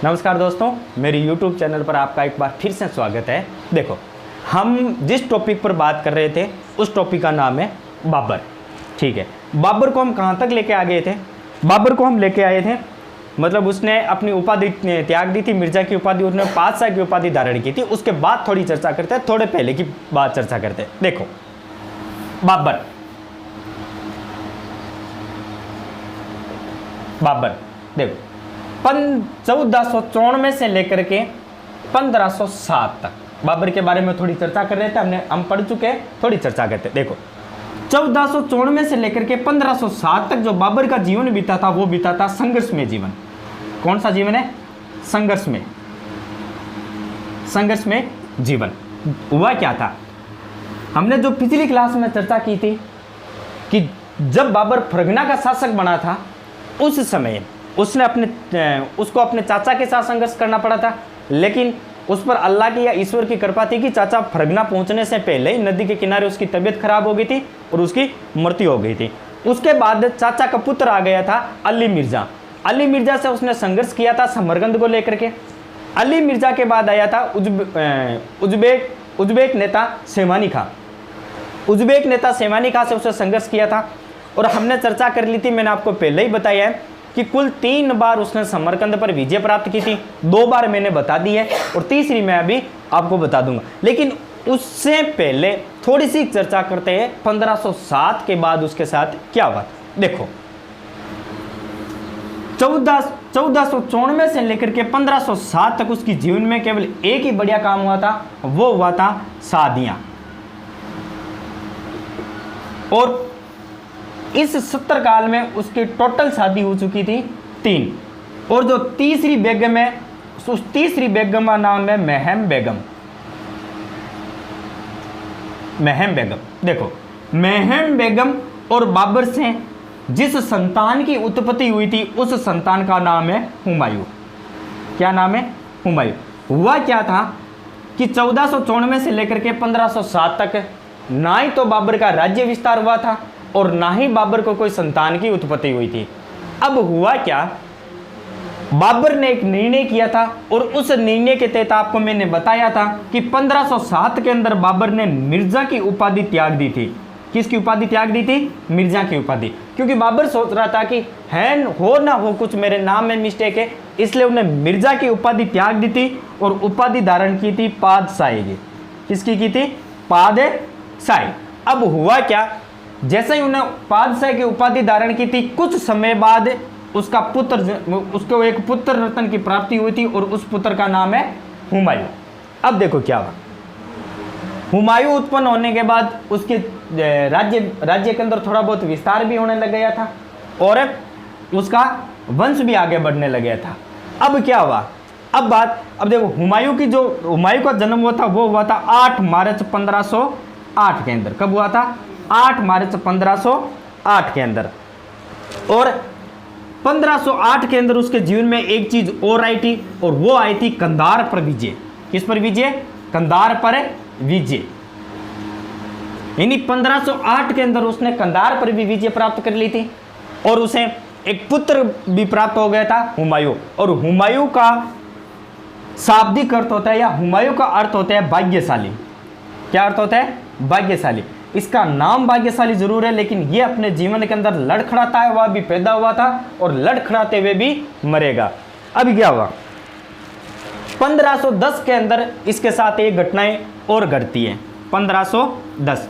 नमस्कार दोस्तों, मेरी YouTube चैनल पर आपका एक बार फिर से स्वागत है। देखो, हम जिस टॉपिक पर बात कर रहे थे उस टॉपिक का नाम है बाबर। ठीक है, बाबर को हम कहाँ तक लेके आ गए थे? बाबर को हम लेके आए थे, मतलब उसने अपनी उपाधि त्याग दी थी, मिर्जा की उपाधि, उसने बादशाह की उपाधि धारण की थी। उसके बाद थोड़ी चर्चा करते हैं, थोड़े पहले की बात चर्चा करते हैं। देखो, बाबर देखो 1494 से लेकर के 1507 तक बाबर के बारे में थोड़ी चर्चा कर रहे थे। हम पढ़ चुके हैं, थोड़ी चर्चा करते हैं। देखो, 1494 से लेकर के 1507 तक जो बाबर का जीवन बीता था वो बीता था संघर्ष में जीवन। कौन सा जीवन है? संघर्ष में जीवन। हुआ क्या था? हमने जो पिछली क्लास में चर्चा की थी कि जब बाबर फरगना का शासक बना था उस समय उसने उसको अपने चाचा के साथ संघर्ष करना पड़ा था, लेकिन उस पर अल्लाह की या ईश्वर की कृपा थी कि चाचा फरगना पहुंचने से पहले ही नदी के किनारे उसकी तबीयत खराब हो गई थी और उसकी मृत्यु हो गई थी। उसके बाद चाचा का पुत्र आ गया था अली मिर्जा से उसने संघर्ष किया था समरकंद को लेकर के। अली मिर्जा के बाद आया था उज्बेक नेता सेमानी खां से उसने संघर्ष किया था। और हमने चर्चा कर ली थी, मैंने आपको पहले ही बताया है कि कुल 3 बार उसने समरकंद पर विजय प्राप्त की थी। 2 बार मैंने बता दी है और तीसरी मैं अभी आपको बता दूंगा। लेकिन उससे पहले थोड़ी सी चर्चा करते हैं 1507 के बाद उसके साथ क्या हुआ। देखो, 1494 से लेकर के 1507 तक उसकी जीवन में केवल एक ही बढ़िया काम हुआ था, वो हुआ था शादियां। और इस 70 काल में उसकी टोटल शादी हो चुकी थी 3। और जो तीसरी बेगम है, उस तीसरी बेगम का नाम है महम बेगम। देखो, महम बेगम और बाबर से जिस संतान की उत्पत्ति हुई थी उस संतान का नाम है हुमायूं। क्या नाम है? हुमायूं। हुआ क्या था कि 1494 से लेकर के 1507 तक ना ही तो बाबर का राज्य विस्तार हुआ था और ना ही बाबर को कोई संतान की उत्पत्ति हुई थी। अब हुआ क्या, बाबर ने एक निर्णय किया था और उस निर्णय के तहत आपको मैंने बताया था कि 1507 के अंदर बाबर ने मिर्जा की उपाधि त्याग दी थी। किसकी उपाधि त्याग दी थी? मिर्जा की उपाधि। क्योंकि बाबर सोच रहा था कि हो ना हो कुछ मेरे नाम में मिस्टेक है, इसलिए उन्हें मिर्जा की उपाधि त्याग दी थी और उपाधि धारण की थी पादशाही की। किसकी की थी? पादशाही। अब हुआ क्या, जैसे ही उन्हें पादशाह की उपाधि धारण की थी, कुछ समय बाद उसको एक पुत्र रत्न की प्राप्ति हुई थी और उस पुत्र का नाम है हुमायूं। अब देखो क्या हुआ, हुमायूं उत्पन्न होने के बाद उसके राज्य के अंदर थोड़ा बहुत विस्तार भी होने लग गया था और उसका वंश भी आगे बढ़ने लग गया था। अब क्या हुआ, अब देखो, हुमायूं का जन्म हुआ था वो हुआ था 8 मार्च 1508 के अंदर। कब हुआ था? 8 मार्च 1508 के अंदर। और 1508 के अंदर उसके जीवन में एक चीज और आई थी और वो आई थी कंधार पर विजय। किस पर विजय? कंधार पर विजय। यानी 1508 के अंदर उसने कंधार पर भी विजय प्राप्त कर ली थी और उसे एक पुत्र भी प्राप्त हो गया था, हुमायूं। और हुमायूं का शाब्दिक अर्थ होता है या हुमायूं का अर्थ होता है भाग्यशाली। क्या अर्थ होता है? भाग्यशाली। इसका नाम भाग्यशाली जरूर है, लेकिन ये अपने जीवन के अंदर लड़खड़ाता है, वह भी पैदा हुआ था और लड़खड़ाते हुए भी मरेगा। अब क्या हुआ, 1510 के अंदर इसके साथ एक घटनाएं और घटती है। 1510,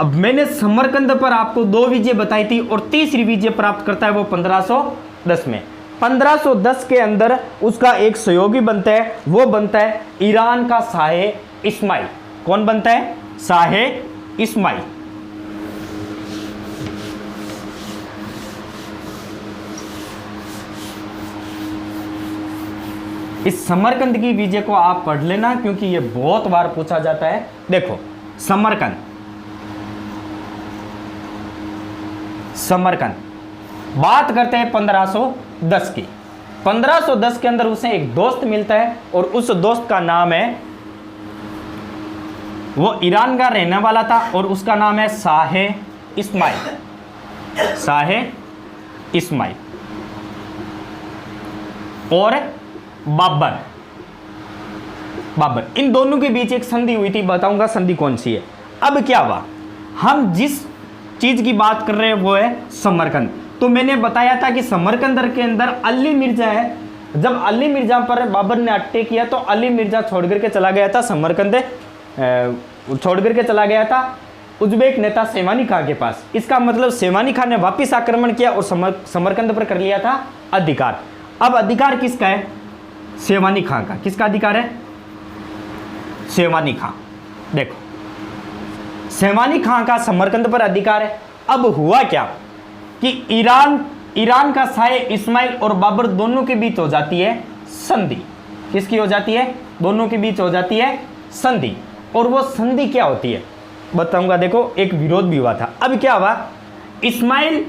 अब मैंने समरकंद पर आपको 2 विजय बताई थी और तीसरी विजय प्राप्त करता है वो 1510 में। 1510 के अंदर उसका एक सहयोगी बनता है, वो बनता है ईरान का शाह इस्माइल। कौन बनता है? शाह इस्माइल। इस समरकंद की विजय को आप पढ़ लेना क्योंकि ये बहुत बार पूछा जाता है। देखो, समरकंद बात करते हैं 1510 की। 1510 के अंदर उसे एक दोस्त मिलता है और उस दोस्त का नाम है, वो ईरान का रहने वाला था और उसका नाम है शाह इस्माइल। और बाबर, बाबर, इन दोनों के बीच एक संधि हुई थी, बताऊंगा संधि कौन सी है। अब क्या हुआ, हम जिस चीज की बात कर रहे हैं वो है समरकंद। तो मैंने बताया था कि समरकंद के अंदर अली मिर्जा है। जब अली मिर्जा पर बाबर ने अटैक किया तो अली मिर्जा छोड़ करके चला गया था समरकंद, छोड़ करके चला गया था उज्बेक नेता सेवानी खां के पास। इसका मतलब सेवानी खां ने वापस आक्रमण किया और समरकंद पर कर लिया था अधिकार। अब अधिकार किसका है? सेवानी खां का। किसका अधिकार है? सेवानी खां। देखो, सेवानी खां का समरकंद पर अधिकार है। अब हुआ क्या कि ईरान का शाह इस्माइल और बाबर दोनों के बीच हो जाती है संधि। किसकी हो जाती है? दोनों के बीच हो जाती है संधि। और वो संधि क्या होती है बताऊंगा। देखो, एक विरोध भी हुआ था। अब क्या हुआ, इस्माइल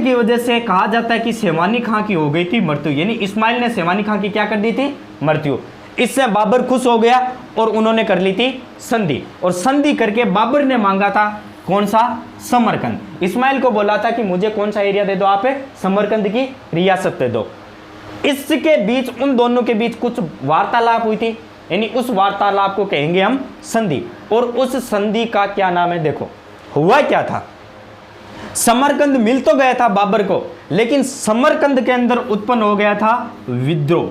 की वजह से कहा जाता है कि सेवानी खां की हो गई थी मृत्यु, यानी इस्माइल ने सेवानी खां की क्या कर दी थी? मृत्यु। इससे बाबर खुश हो गया और उन्होंने कर ली थी संधि। और संधि करके बाबर ने मांगा था कौन सा? समरकंद। इस्माइल को बोला था कि मुझे कौन सा एरिया दे दो आप? समरकंद की रियासत दे दो। इसके बीच, उन दोनों के बीच कुछ वार्तालाप हुई थी, यानी उस वार्तालाप को कहेंगे हम संधि। और उस संधि का क्या नाम है? देखो, हुआ क्या था, समरकंद मिल तो गया था बाबर को, लेकिन समरकंद के अंदर उत्पन्न हो गया था विद्रोह।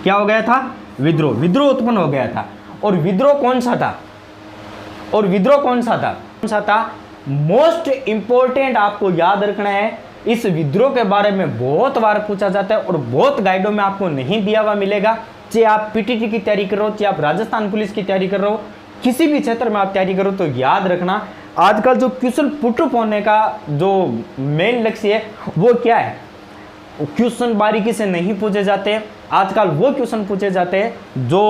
क्या हो गया था? विद्रोह। विद्रोह उत्पन्न हो गया था। और विद्रोह कौन सा था? और विद्रोह कौन सा था? कौन सा था? मोस्ट इंपॉर्टेंट आपको याद रखना है। इस विद्रोह के बारे में बहुत बार पूछा जाता है और बहुत गाइडों में आपको नहीं दिया हुआ मिलेगा। चाहे आप पीटीटी की तैयारी कर रहे हो, चाहे आप राजस्थान पुलिस की तैयारी कर रहे हो, किसी भी क्षेत्र में आप तैयारी करो, तो याद रखना आजकल जो क्वेश्चन पुटअप होने का जो मेन लक्ष्य है वो क्या है? क्वेश्चन बारीकी से नहीं पूछे जाते। आजकल वो क्वेश्चन पूछे जाते हैं जो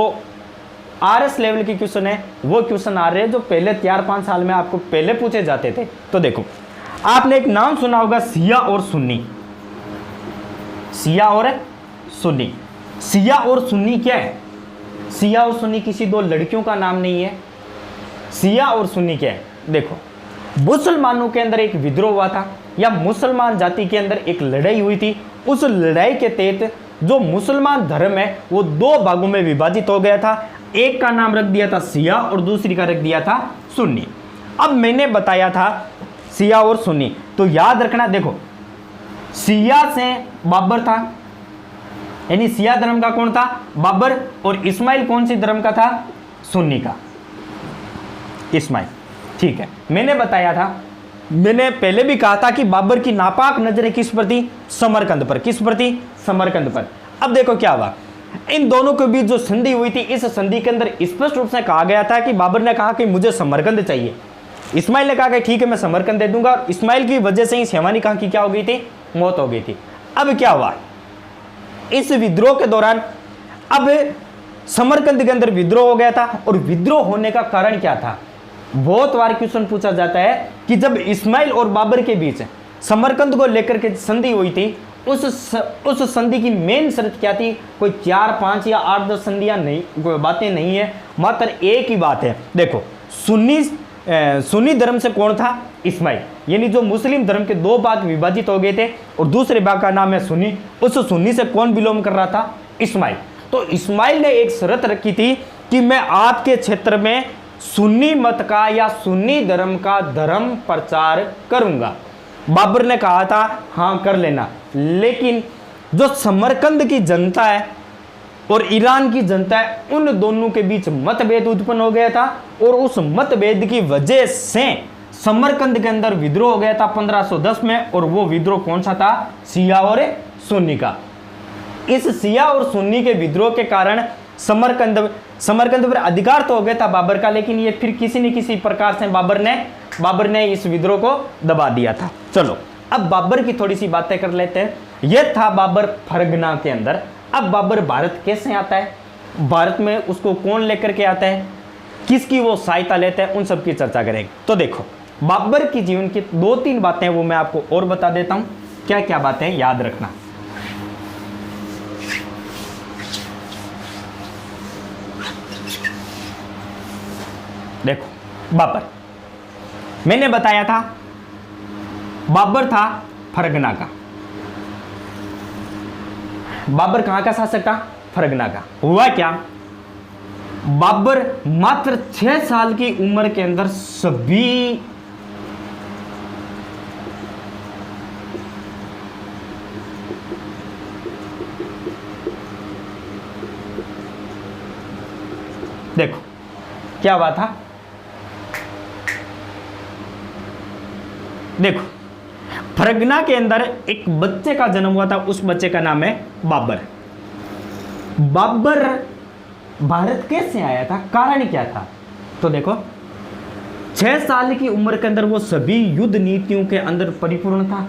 आरएस लेवल के क्वेश्चन है, वो क्वेश्चन आ रहे हैं जो पहले 4-5 साल में आपको पहले पूछे जाते थे। तो देखो, आपने एक नाम सुना होगा, शिया और सुन्नी। शिया और सुन्नी। शिया और सुन्नी क्या है? शिया और सुन्नी किसी दो लड़कियों का नाम नहीं है। शिया और सुन्नी क्या है? देखो, मुसलमानों के अंदर एक विद्रोह हुआ था, या मुसलमान जाति के अंदर एक लड़ाई हुई थी। उस लड़ाई के तहत जो मुसलमान धर्म है वो 2 भागों में विभाजित हो गया था। एक का नाम रख दिया था शिया और दूसरी का रख दिया था सुन्नी। अब मैंने बताया था शिया और सुन्नी, तो याद रखना। देखो, शिया से बाबर था, यानी शिया धर्म का कौन था? बाबर। और इस्माइल कौन सी धर्म का था? सुन्नी का, इस्माइल। ठीक है, मैंने बताया था, मैंने पहले भी कहा था कि बाबर की नापाक नजरें किस पर थी? समरकंद पर। किस पर थी? समरकंद पर। अब देखो क्या हुआ, इन दोनों के बीच जो संधि हुई थी, इस संधि के अंदर स्पष्ट रूप से कहा गया था कि बाबर ने कहा कि मुझे समरकंद चाहिए, इस्माइल ने कहा कि ठीक है मैं समरकंद दे दूंगा। और इस्माइल की वजह से ही सेवानी खां की क्या हो गई थी? मौत हो गई थी। अब क्या हुआ, इस विद्रोह के दौरान अब समरकंद के अंदर विद्रोह हो गया था। और विद्रोह होने का कारण क्या था? बहुत बार क्वेश्चन पूछा जाता है कि जब इस्माइल और बाबर के बीच समरकंद को लेकर के संधि हुई थी, उस संधि की मेन शर्त क्या थी? कोई 4-5 या 8-10 संधियां नहीं, कोई बातें नहीं है, मात्र एक ही बात है। देखो, सुन्नी धर्म से कौन था? इस्माइल। यानी जो मुस्लिम धर्म के 2 भाग विभाजित हो गए थे और दूसरे भाग का नाम है सुन्नी। उस सुन्नी से कौन बिलोंग कर रहा था? इस्माइल। तो इस्माइल ने एक शर्त रखी थी कि मैं आपके क्षेत्र में सुन्नी मत का या सुन्नी धर्म का धर्म प्रचार करूंगा। बाबर ने कहा था हाँ कर लेना, लेकिन जो समरकंद की जनता है और ईरान की जनता है, उन दोनों के बीच मतभेद उत्पन्न हो गया था। और उस मतभेद की वजह से समरकंद के अंदर विद्रोह हो गया था 1510 में। और वो विद्रोह कौन सा था? शिया और सुन्नी का। इस शिया और सुन्नी के विद्रोह के कारण समरकंद पर अधिकार तो हो गया था बाबर का, लेकिन ये फिर किसी न किसी प्रकार से बाबर ने इस विद्रोह को दबा दिया था। चलो, अब बाबर की थोड़ी सी बातें कर लेते हैं। यह था बाबर फरगना के अंदर। अब बाबर भारत कैसे आता है, भारत में उसको कौन लेकर के आता है, किसकी वो सहायता लेता है, उन सब की चर्चा करेंगे। तो देखो, बाबर की जीवन की 2-3 बातें वो मैं आपको और बता देता हूं। क्या क्या बातें याद रखना। देखो, बाबर मैंने बताया था बाबर था फरगना का। बाबर कहाँ का शासक था? फरगना का। हुआ क्या, बाबर मात्र 6 साल की उम्र के अंदर सभी देखो क्या हुआ था, देखो फरगना के अंदर एक बच्चे का जन्म हुआ था, उस बच्चे का नाम है बाबर। बाबर भारत कैसे आया था, कारण क्या था? तो देखो 6 साल की उम्र के अंदर वो सभी युद्ध नीतियों के अंदर परिपूर्ण था।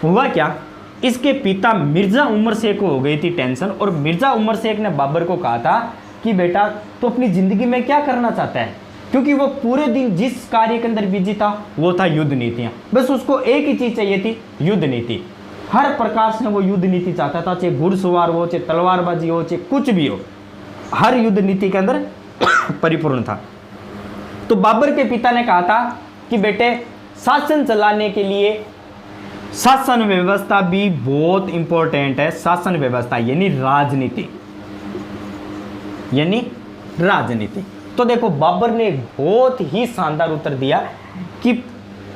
हुआ क्या, इसके पिता मिर्जा उमर शेख को हो गई थी टेंशन, और मिर्जा उमर शेख ने बाबर को कहा था कि बेटा तो अपनी जिंदगी में क्या करना चाहता है, क्योंकि वो पूरे दिन जिस कार्य के अंदर बिजी था वो था युद्ध नीतियां। बस उसको एक ही चीज चाहिए थी, युद्ध नीति। हर प्रकार से वो युद्ध नीति चाहता था, चाहे घुड़सवार हो, चाहे तलवारबाजी हो, चाहे कुछ भी हो, हर युद्ध नीति के अंदर परिपूर्ण था। तो बाबर के पिता ने कहा था कि बेटे शासन चलाने के लिए शासन व्यवस्था भी बहुत इंपॉर्टेंट है। शासन व्यवस्था यानी राजनीति, यानी राजनीति। तो देखो बाबर ने बहुत ही शानदार उत्तर दिया कि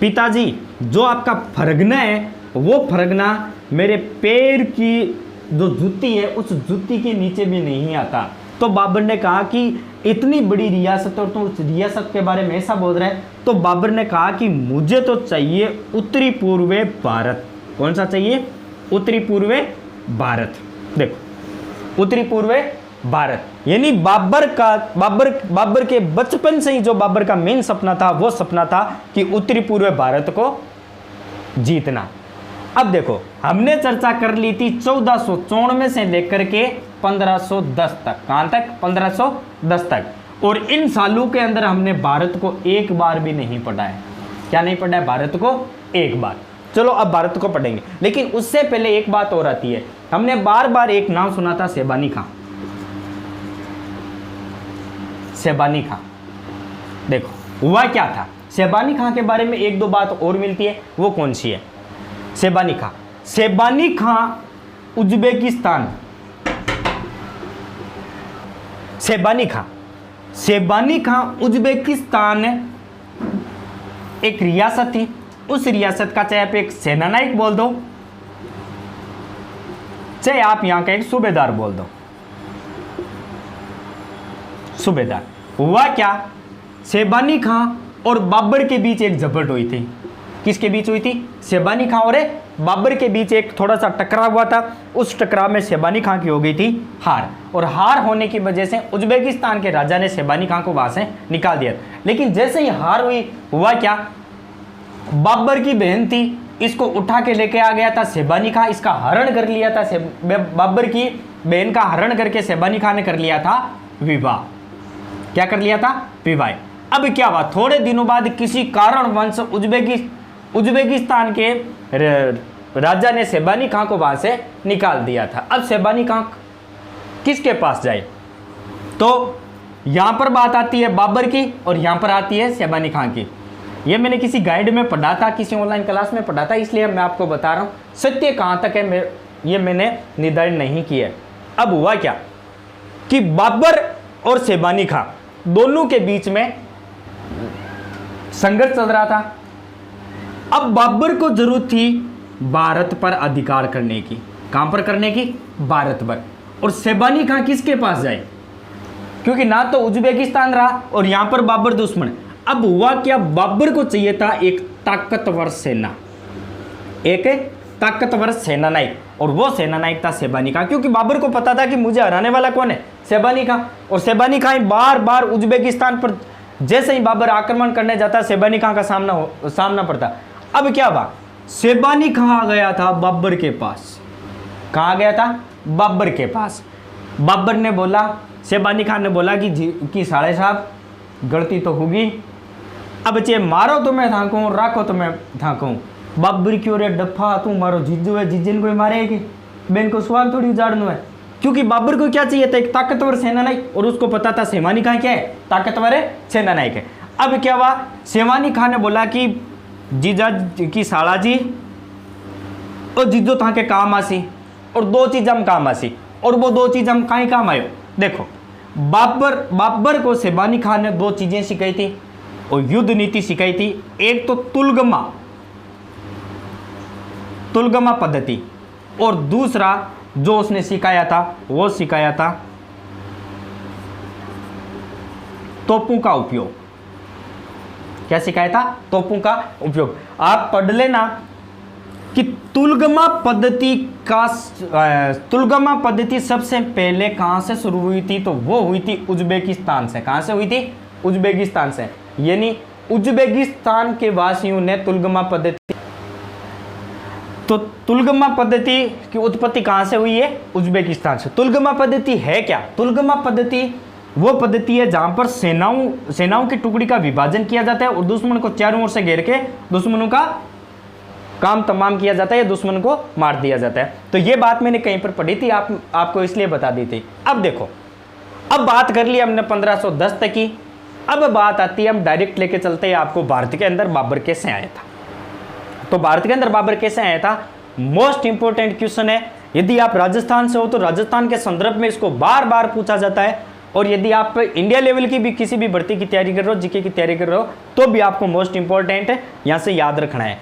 पिताजी जो आपका फरगना है वो फरगना मेरे पैर की जो जूती है उस जूती के नीचे भी नहीं आता। तो बाबर ने कहा कि इतनी बड़ी रियासत और तो उस रियासत के बारे में ऐसा बोल रहा है। तो बाबर ने कहा कि मुझे तो चाहिए उत्तरी पूर्वी भारत। कौन सा चाहिए? उत्तरी पूर्वी भारत। देखो उत्तरी पूर्वी भारत, यानी बाबर के बचपन से ही जो बाबर का मेन सपना था वो सपना था कि उत्तरी पूर्वी भारत को जीतना। अब देखो हमने चर्चा कर ली थी 1494 से लेकर के 1510 तक। कहां तक? 1510 तक। और इन सालों के अंदर हमने भारत को एक बार भी नहीं पढ़ा है। क्या नहीं पढ़ा है? भारत को एक बार। चलो अब भारत को पढ़ेंगे, लेकिन उससे पहले एक बात और आती है। हमने बार बार एक नाम सुना था, शैबानी खां। शैबानी खां, देखो हुआ क्या था। शैबानी खां के बारे में एक दो बात और मिलती है, वो कौन सी है? शैबानी खां, शैबानी खां उज्बेकिस्तान, शैबानी खां, शैबानी खां उज्बेकिस्तान एक रियासत थी। उस रियासत का चाहे आप एक सेनानायक बोल दो, चाहे आप यहां का एक सूबेदार बोल दो, सूबेदार। हुआ क्या, शैबानी खां और बाबर के बीच एक झपट हुई थी। किसके बीच हुई थी? शैबानी खां और बाबर के बीच एक थोड़ा सा टकराव हुआ था। उस टकराव में शैबानी खां की हो गई थी हार, और हार होने की वजह से उज्बेकिस्तान के राजा ने शैबानी खां को वहां से निकाल दिया। लेकिन जैसे ही हार हुई, हुआ क्या, बाबर की बहन थी, इसको उठा के लेके आ गया था शैबानी खां, इसका हरण कर लिया था। बाबर की बहन का हरण करके शैबानी खां ने कर लिया था विवाह। क्या कर लिया था? विवाह। अब क्या हुआ, थोड़े दिनों बाद किसी कारणवश उज्बेकिस्तान के राजा ने शैबानी खां को वहां से निकाल दिया था। अब शैबानी खां किसके पास जाए? तो यहां पर बात आती है बाबर की और यहां पर आती है शैबानी खां की। ये मैंने किसी गाइड में पढ़ा था, किसी ऑनलाइन क्लास में पढ़ा था, इसलिए मैं आपको बता रहा हूं। सत्य कहां तक है ये मैंने निर्धारित नहीं किया। अब हुआ क्या कि बाबर और शैबानी खां दोनों के बीच में संघर्ष चल रहा था। अब बाबर को जरूरत थी भारत पर अधिकार करने की। कहां पर करने की? भारत पर। और शैबानी खां किसके पास जाए? क्योंकि ना तो उज्बेकिस्तान रहा और यहां पर बाबर दुश्मन। अब हुआ क्या, बाबर को चाहिए था एक ताकतवर सेना, एक ताकतवर सेनानायक, और वो सेनानायक था शैबानी खां। क्योंकि बाबर को पता था कि मुझे हराने वाला कौन है? शैबानी खां। और शैबानी खां बार बार उज्बेकिस्तान पर जैसे ही बाबर आक्रमण करने जाता, शैबानी खां का सामना पड़ता। अब क्या हुआ, शैबानी खां आ गया था बाबर के पास। कहाँ गया था? बाबर के पास। बाबर ने बोला, शैबानी खां ने बोला कि साले साहब गलती तो होगी, अब चाहे मारो तो मैं थाकूं, राखो तो मैं थाकूं। बाबर की ओर डफा, तू मारो जीजू है, जीजन को मारेगी, बेन को स्वाग थोड़ी उजाड़ना है। क्योंकि बाबर को क्या चाहिए था? एक ताकतवर सेनानायक, और उसको पता था शैबानी खां क्या है? ताकतवर है, सेनानायक है। अब क्या हुआ, शैबानी खां ने बोला कि जीजा की साला जी और जीजो था के काम आसी, और दो चीज हम काम आसी, और वो दो चीज हम कहीं काम आयो। देखो बाबर को शेबानी खान ने दो चीजें सिखाई थी और युद्ध नीति सिखाई थी। एक तो तुलगमा पद्धति, और दूसरा जो उसने सिखाया था वो सिखाया था तोपों का उपयोग। क्या सिखाया था? तोपों का उपयोग। आप पढ़ लेना कि तुलगमा पद्धति सबसे पहले कहां से शुरू हुई थी, तो वो हुई थी उज्बेकिस्तान से। कहां से हुई थी? उज्बेकिस्तान से। यानी उज्बेकिस्तान के वासियों ने तुलगमा पद्धति, तो तुलगमा पद्धति की उत्पत्ति कहां से हुई है? उज्बेकिस्तान से। तुलगमा पद्धति है क्या? तुलगमा पद्धति वो पद्धति है जहां पर सेनाओं की टुकड़ी का विभाजन किया जाता है और दुश्मन को चारों ओर से घेर के दुश्मनों का काम तमाम किया जाता है, दुश्मन को मार दिया जाता है। तो ये बात मैंने कहीं पर पढ़ी थी, आपको इसलिए बता दी थी। अब देखो, अब बात कर ली हमने 1510 तक की। अब बात आती है, हम डायरेक्ट लेके चलते हैं आपको भारत के अंदर बाबर कैसे आया था। तो भारत के अंदर बाबर कैसे आया था, मोस्ट इंपोर्टेंट क्वेश्चन है। यदि आप राजस्थान से हो तो राजस्थान के संदर्भ में इसको बार बार पूछा जाता है, और यदि आप इंडिया लेवल की भी किसी भी भर्ती की तैयारी कर रहे हो, जीके की तैयारी कर रहे हो, तो भी आपको मोस्ट इंपोर्टेंट है, यहां से याद रखना है।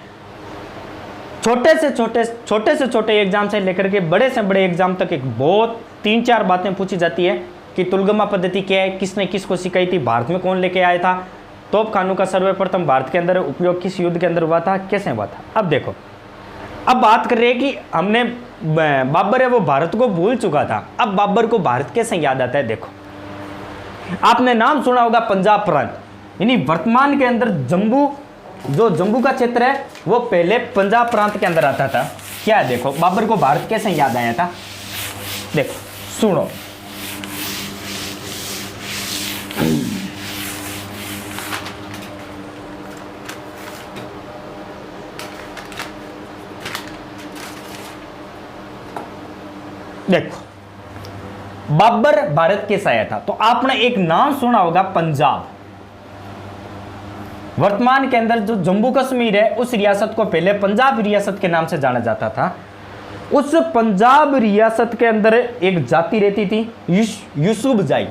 छोटे से छोटे एग्जाम से लेकर के बड़े से बड़े एग्जाम तक एक बहुत 3-4 बातें पूछी जाती है कि तुलगमा पद्धति क्या है, किसने किसको सिखाई थी, भारत में कौन लेके आया था, तोप खानों का सर्वप्रथम भारत के अंदर उपयोग किस युद्ध के अंदर हुआ था, कैसे हुआ था। अब देखो, अब बात कर रहे हैं कि हमने बाबर है वो भारत को भूल चुका था, अब बाबर को भारत कैसे याद आता है। देखो, आपने नाम सुना होगा पंजाब प्रांत, यानी वर्तमान के अंदर जम्मू का क्षेत्र है वो पहले पंजाब प्रांत के अंदर आता था। क्या है? देखो, बाबर को भारत कैसे याद आया था। देखो सुनो, देखो बाबर भारत कैसे आया था, तो आपने एक नाम सुना होगा पंजाब। वर्तमान के अंदर जो जम्मू कश्मीर है उस रियासत को पहले पंजाब रियासत के नाम से जाना जाता था। उस पंजाब रियासत के अंदर एक जाति रहती थी यूसुफजाई।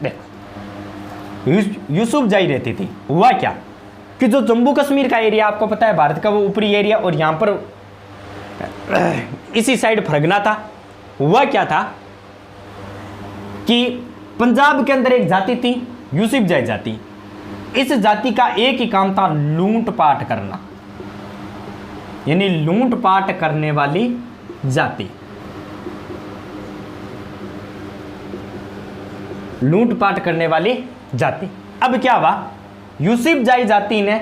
देखो, यूसुफजाई रहती थी। हुआ क्या कि जो जम्मू कश्मीर का एरिया आपको पता है भारत का वो ऊपरी एरिया, और यहां पर इसी साइड फरगना था। हुआ क्या था कि पंजाब के अंदर एक जाति थी यूसुफजाई जाति। इस जाति का एक ही काम था लूटपाट करना, यानी लूटपाट करने वाली जाति। लूटपाट करने वाली जाति। अब क्या हुआ, यूसुफजाई जाति ने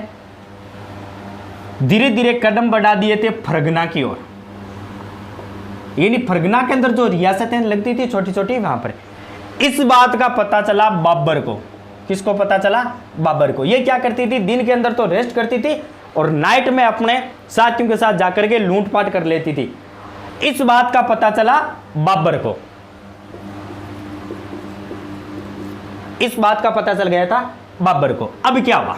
धीरे धीरे कदम बढ़ा दिए थे फरगना की ओर, यानी फरगना के अंदर जो रियासतें लगती थी छोटी छोटी, वहां पर इस बात का पता चला बाबर को। किसको पता चला? बाबर को। ये क्या करती थी, दिन के अंदर तो रेस्ट करती थी और नाइट में अपने साथियों के साथ जाकर के लूटपाट कर लेती थी। इस बात का पता चला बाबर को, इस बात का पता चल गया था बाबर को। अब क्या हुआ,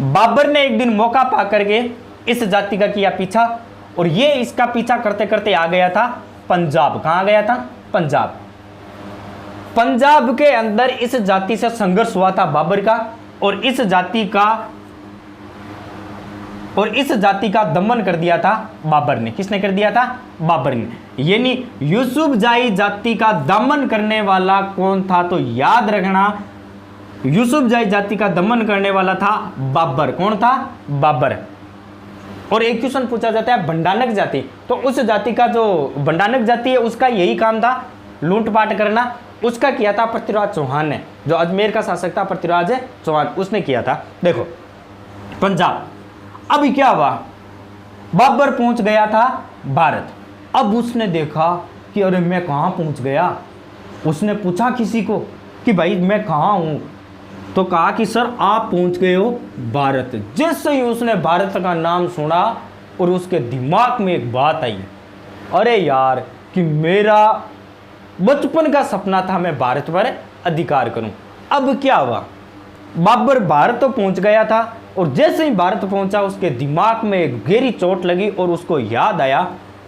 बाबर ने एक दिन मौका पा करके इस जाति का किया पीछा, और ये इसका पीछा करते करते आ गया था पंजाब। कहां गया था? पंजाब। पंजाब के अंदर इस जाति से संघर्ष हुआ था बाबर का, और इस जाति का दमन कर दिया था बाबर ने। किसने कर दिया था? बाबर ने। यानी यूसुफजाई जाति का दमन करने वाला कौन था? तो याद रखना, यूसुफजाई जाति का दमन करने वाला था बाबर। कौन था? बाबर। और एक क्वेश्चन पूछा जाता है भंडानक जाति, तो उस जाति का जो भंडानक जाति है उसका यही काम था लूटपाट करना। उसका किया था पृथ्वीराज चौहान ने, जो अजमेर का शासक था पृथ्वीराज चौहान, उसने किया था। देखो पंजाब। अब क्या हुआ, बाबर पहुंच गया था भारत। अब उसने देखा कि अरे मैं कहां पहुंच गया। उसने पूछा किसी को कि भाई मैं कहां हूं, तो कहा कि सर आप पहुंच गए हो भारत। जैसे ही उसने भारत का नाम सुना और उसके दिमाग में एक बात आई, अरे यार कि मेरा बचपन का सपना था मैं भारत पर अधिकार करूं। अब क्या हुआ, बाबर भारत तो पहुंच गया था, और जैसे ही भारत पहुंचा उसके दिमाग में एक गहरी चोट लगी और उसको याद आया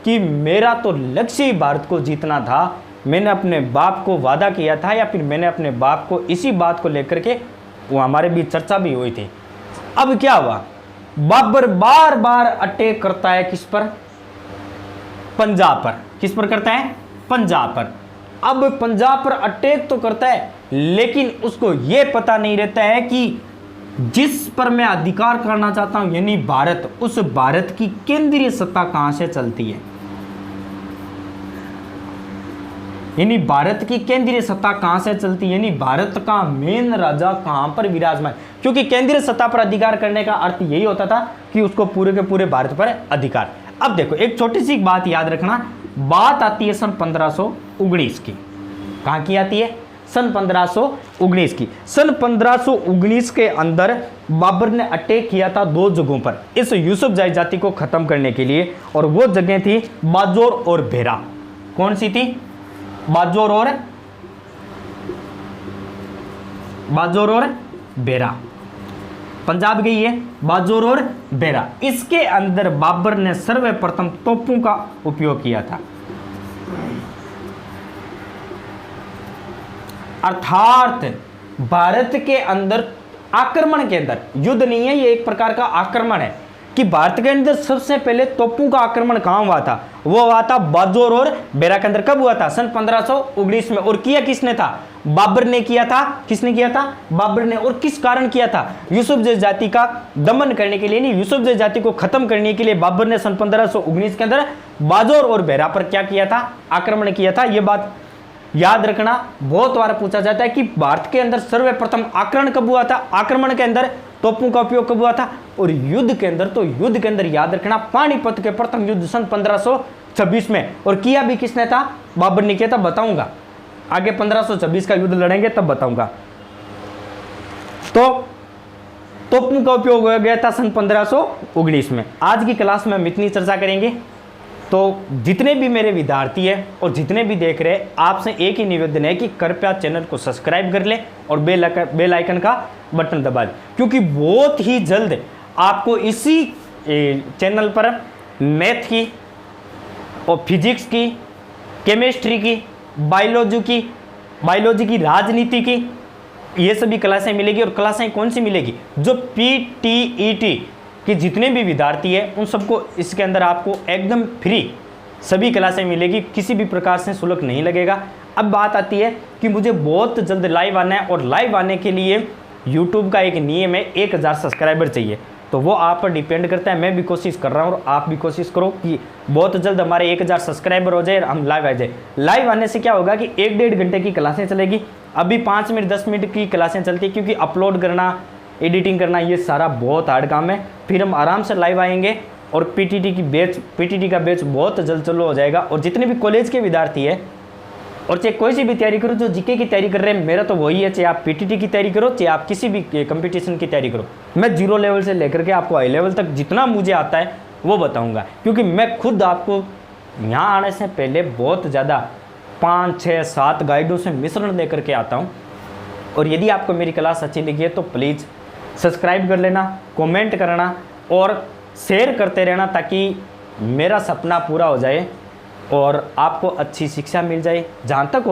कि मेरा तो लक्ष्य ही भारत को जीतना था, मैंने अपने बाप को वादा किया था, या फिर मैंने अपने बाप को इसी बात को लेकर के, वो हमारे बीच चर्चा भी हुई थी। अब क्या हुआ, बाबर बार बार अटैक करता है किस पर, पंजाब पर। किस पर करता है, पंजाब पर। अब पंजाब पर अटैक तो करता है, लेकिन उसको यह पता नहीं रहता है कि जिस पर मैं अधिकार करना चाहता हूं यानी भारत, उस भारत की केंद्रीय सत्ता कहां से चलती है, यानी भारत की केंद्रीय सत्ता कहां से चलती है, यानी भारत का मेन राजा कहां पर विराजमान। क्योंकि केंद्रीय सत्ता पर अधिकार करने का अर्थ यही होता था कि उसको पूरे के पूरे भारत पर अधिकार। अब देखो एक छोटी सी बात याद रखना, बात आती है सन 1519 की। कहां की आती है, सन 1519 की। सन 1519 के अंदर बाबर ने अटैक किया था 2 जगहों पर इस यूसुफजाई जाति को खत्म करने के लिए, और वो जगह थी बाजौर और भेरा। कौन सी थी, बाजौर और भेरा। पंजाब गई है, बाजौर और भेरा। इसके अंदर बाबर ने सर्वप्रथम तोपों का उपयोग किया था, अर्थात भारत के अंदर आक्रमण के अंदर, युद्ध नहीं है ये, एक प्रकार का आक्रमण है कि भारत के अंदर सबसे पहले तोपों का आक्रमण कहां हुआ था, वो हुआ था बाजौर और भेरा के अंदर। कब हुआ था, सन 1519 में। और किया किसने था, बाबर ने किया था। किसने किया था, बाबर ने। और किस कारण किया था, यूसुफजई जाति का दमन करने के लिए, नहीं यूसुफजई जाति को खत्म करने के लिए बाबर ने सन 1519 के अंदर बाजौर और भेरा पर क्या किया था, आक्रमण किया था। यह बात याद रखना, बहुत बार पूछा जाता है कि भारत के अंदर सर्वप्रथम आक्रमण कब हुआ था, आक्रमण के अंदर तोपों का उपयोग कब हुआ था, और युद्ध के अंदर, तो युद्ध के अंदर याद रखना पानीपत के प्रथम युद्ध सन 1526 में। और किया भी किसने था, बाबर ने किया था। बताऊंगा आगे 1526 का युद्ध लड़ेंगे तब बताऊंगा। तो तोपों का उपयोग हो गया था सन 1519 में। आज की क्लास में हम इतनी चर्चा करेंगे। तो जितने भी मेरे विद्यार्थी हैं और जितने भी देख रहे हैं, आपसे एक ही निवेदन है कि कृपया चैनल को सब्सक्राइब कर ले और बेल आइकन का बटन दबा दें, क्योंकि बहुत ही जल्द आपको इसी चैनल पर मैथ की और फिजिक्स की, केमिस्ट्री की, बायोलॉजी की, राजनीति की, ये सभी क्लासें मिलेगी। और क्लासें कौन सी मिलेगी, जो PTET कि जितने भी विद्यार्थी हैं उन सबको इसके अंदर आपको एकदम फ्री सभी क्लासें मिलेगी, किसी भी प्रकार से शुल्क नहीं लगेगा। अब बात आती है कि मुझे बहुत जल्द लाइव आना है, और लाइव आने के लिए YouTube का एक नियम है, 1000 सब्सक्राइबर चाहिए। तो वो आप पर डिपेंड करता है, मैं भी कोशिश कर रहा हूँ और आप भी कोशिश करो कि बहुत जल्द हमारे 1000 सब्सक्राइबर हो जाए और हम लाइव आ जाए। लाइव आने से क्या होगा कि 1-1.5 घंटे की क्लासें चलेगी। अभी 5 मिनट 10 मिनट की क्लासें चलती है, क्योंकि अपलोड करना, एडिटिंग करना, ये सारा बहुत हार्ड काम है। फिर हम आराम से लाइव आएंगे और पीटीटी का बैच बहुत जल्द चालू हो जाएगा। और जितने भी कॉलेज के विद्यार्थी है और चाहे कोई सी भी तैयारी करो, जो जीके की तैयारी कर रहे हैं, मेरा तो वही है, चाहे आप पीटीटी की तैयारी करो, चाहे आप किसी भी कंपटीशन की तैयारी करो, मैं 0 लेवल से लेकर के आपको हाई लेवल तक जितना मुझे आता है वो बताऊँगा। क्योंकि मैं खुद आपको यहाँ आने से पहले बहुत ज़्यादा 5, 6, 7 गाइडों से मिश्रण लेकर के आता हूँ। और यदि आपको मेरी क्लास अच्छी लगी है तो प्लीज़ सब्सक्राइब कर लेना, कमेंट करना और शेयर करते रहना, ताकि मेरा सपना पूरा हो जाए और आपको अच्छी शिक्षा मिल जाए। जहाँ तक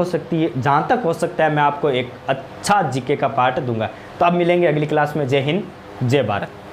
हो सकता है मैं आपको एक अच्छा जीके का पार्ट दूंगा। तो अब मिलेंगे अगली क्लास में। जय हिंद, जय भारत।